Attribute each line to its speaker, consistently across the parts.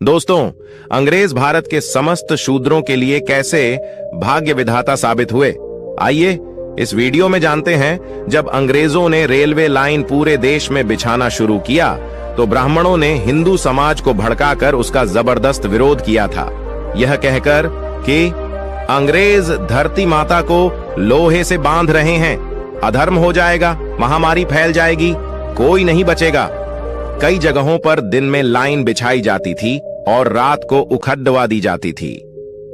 Speaker 1: दोस्तों, अंग्रेज भारत के समस्त शूद्रों के लिए कैसे भाग्य विधाता साबित हुए, आइए इस वीडियो में जानते हैं। जब अंग्रेजों ने रेलवे लाइन पूरे देश में बिछाना शुरू किया तो ब्राह्मणों ने हिंदू समाज को भड़काकर उसका जबरदस्त विरोध किया था, यह कहकर कि अंग्रेज धरती माता को लोहे से बांध रहे हैं, अधर्म हो जाएगा, महामारी फैल जाएगी, कोई नहीं बचेगा। कई जगहों पर दिन में लाइन बिछाई जाती थी और रात को उखड़वा दी जाती थी।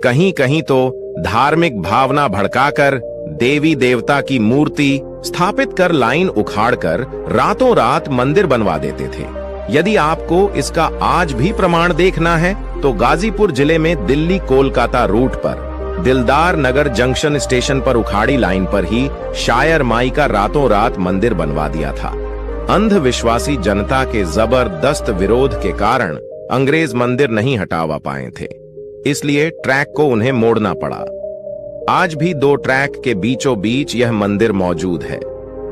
Speaker 1: कहीं कहीं तो धार्मिक भावना भड़काकर देवी देवता की मूर्ति स्थापित कर लाइन उखाड़कर रातों रात मंदिर बनवा देते थे। यदि आपको इसका आज भी प्रमाण देखना है तो गाजीपुर जिले में दिल्ली कोलकाता रूट पर दिलदार नगर जंक्शन स्टेशन पर उखाड़ी लाइन पर ही शायर माई का रातों रात मंदिर बनवा दिया था। अंधविश्वासी जनता के जबरदस्त विरोध के कारण अंग्रेज मंदिर नहीं हटावा पाए थे, इसलिए ट्रैक को उन्हें मोड़ना पड़ा। आज भी दो ट्रैक के बीचों बीच यह मंदिर मौजूद है।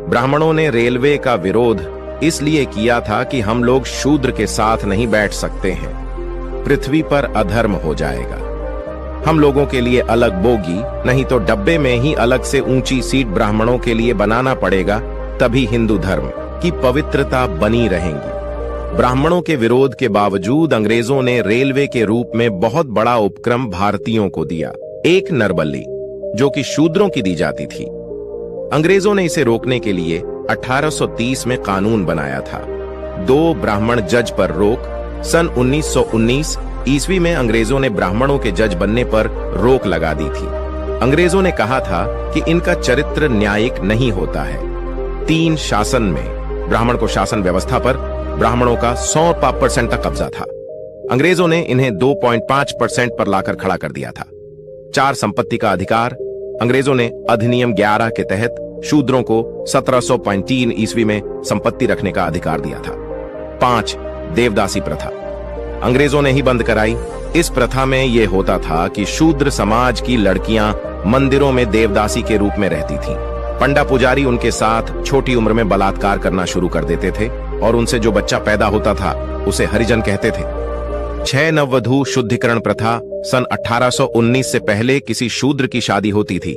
Speaker 1: ब्राह्मणों ने रेलवे का विरोध इसलिए किया था कि हम लोग शूद्र के साथ नहीं बैठ सकते हैं, पृथ्वी पर अधर्म हो जाएगा। हम लोगों के लिए अलग बोगी, नहीं तो डब्बे में ही अलग से ऊंची सीट ब्राह्मणों के लिए बनाना पड़ेगा, तभी हिंदू धर्म की पवित्रता बनी रहेगी। ब्राह्मणों के विरोध के बावजूद अंग्रेजों ने रेलवे के रूप में बहुत बड़ा उपक्रम भारतीयों को दिया, एक नरबली, जो कि शूद्रों की दी जाती थी। अंग्रेजों ने इसे रोकने के लिए 1830 में कानून बनाया था। 2 ब्राह्मण जज पर रोक। सन 1919 ईस्वी में अंग्रेजों ने ब्राह्मणों के जज बनने पर रोक लगा दी थी। अंग्रेजों ने कहा था कि इनका चरित्र न्यायिक नहीं होता है। 3 शासन में ब्राह्मण को शासन व्यवस्था पर ब्राह्मणों का 100% तक कब्जा था। अंग्रेजों ने इन्हें 2.5% पर लाकर खड़ा कर दिया था। 4 संपत्ति का अधिकार। अंग्रेजों ने अधिनियम 11 के तहत शूद्रों को 1703 ईस्वी में संपत्ति रखने का अधिकार दिया था। 5 देवदासी प्रथा अंग्रेजों ने ही बंद कराई। इस प्रथा में यह होता था कि शूद्र समाज की लड़कियां मंदिरों में देवदासी के रूप में रहती थीं। पंडा पुजारी उनके साथ छोटी उम्र में बलात्कार करना शुरू कर देते थे और उनसे जो बच्चा पैदा होता था उसे हरिजन कहते थे। 6 नववधू शुद्धिकरण प्रथा। सन 1819 से पहले किसी शूद्र की शादी होती थी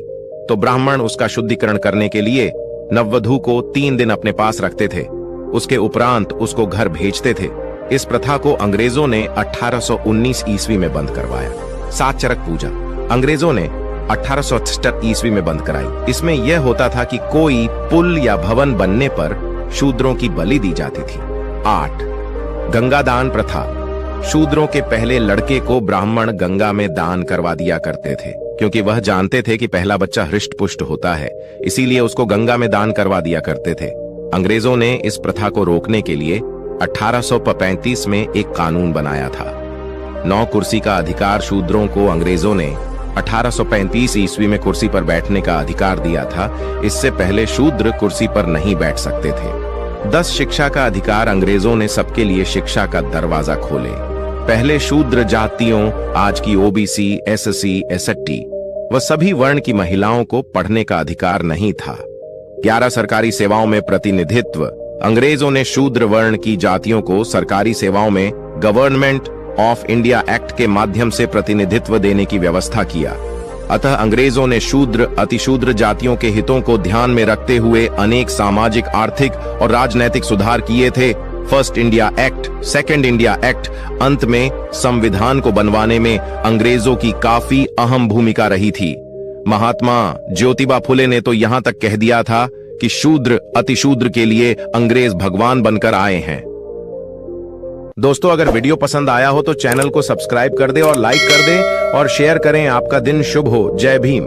Speaker 1: तो ब्राह्मण उसका शुद्धिकरण करने के लिए नववधू को 3 दिन अपने पास रखते थे, उसके उपरांत उसको घर भेजते थे। इस प्रथा को अंग्रेजों ने 1819 ईस्वी में बंद करवाया। 7 चरक पूजा अंग्रेजों ने 1868 ईस्वी में बंद कराई। इसमें यह होता था कि कोई पुल या भवन बनने पर शूद्रों की बलि दी जाती थी। 8 गंगादान प्रथा। शूद्रों के पहले लड़के को ब्राह्मण गंगा में दान करवा दिया करते थे, क्योंकि वह जानते थे कि पहला बच्चा हृष्ट पुष्ट होता है, इसीलिए उसको गंगा में दान करवा दिया करते थे। अंग्रेजों ने इस प्रथा को रोकने के लिए 1835 में एक कानून बनाया था। 9 कुर्सी का अधिकार शूद्रों को अंग्रेजों ने 1835 ईस्वी में कुर्सी पर बैठने का अधिकार दिया था। इससे पहले शूद्र कुर्सी पर नहीं बैठ सकते थे। 10 शिक्षा का अधिकार अंग्रेजों ने सबके लिए शिक्षा का दरवाजा खोले। पहले शूद्र जातियों, आज की ओबीसी, एससी, एसटी व सभी वर्ण की महिलाओं को पढ़ने का अधिकार नहीं था। 11 सरकारी सेवाओं में प्रतिनिधित्व। अंग्रेजों ने शूद्र वर्ण की जातियों को सरकारी सेवाओं में गवर्नमेंट ऑफ इंडिया एक्ट के माध्यम से प्रतिनिधित्व देने की व्यवस्था किया। अतः अंग्रेजों ने शूद्र, अतिशूद्र जातियों के हितों को ध्यान में रखते हुए अनेक सामाजिक, आर्थिक और राजनैतिक सुधार किए थे। First India act, second India act, अंत में संविधान को बनवाने में अंग्रेजों की काफी अहम भूमिका रही थी। महात्मा ज्योतिबा फुले ने तो यहां तक कह दिया था कि शूद्र अतिशूद्र के लिए अंग्रेज भगवान बनकर आए हैं। दोस्तों, अगर वीडियो पसंद आया हो तो चैनल को सब्सक्राइब कर दे और लाइक कर दे और शेयर करें। आपका दिन शुभ हो। जय भीम।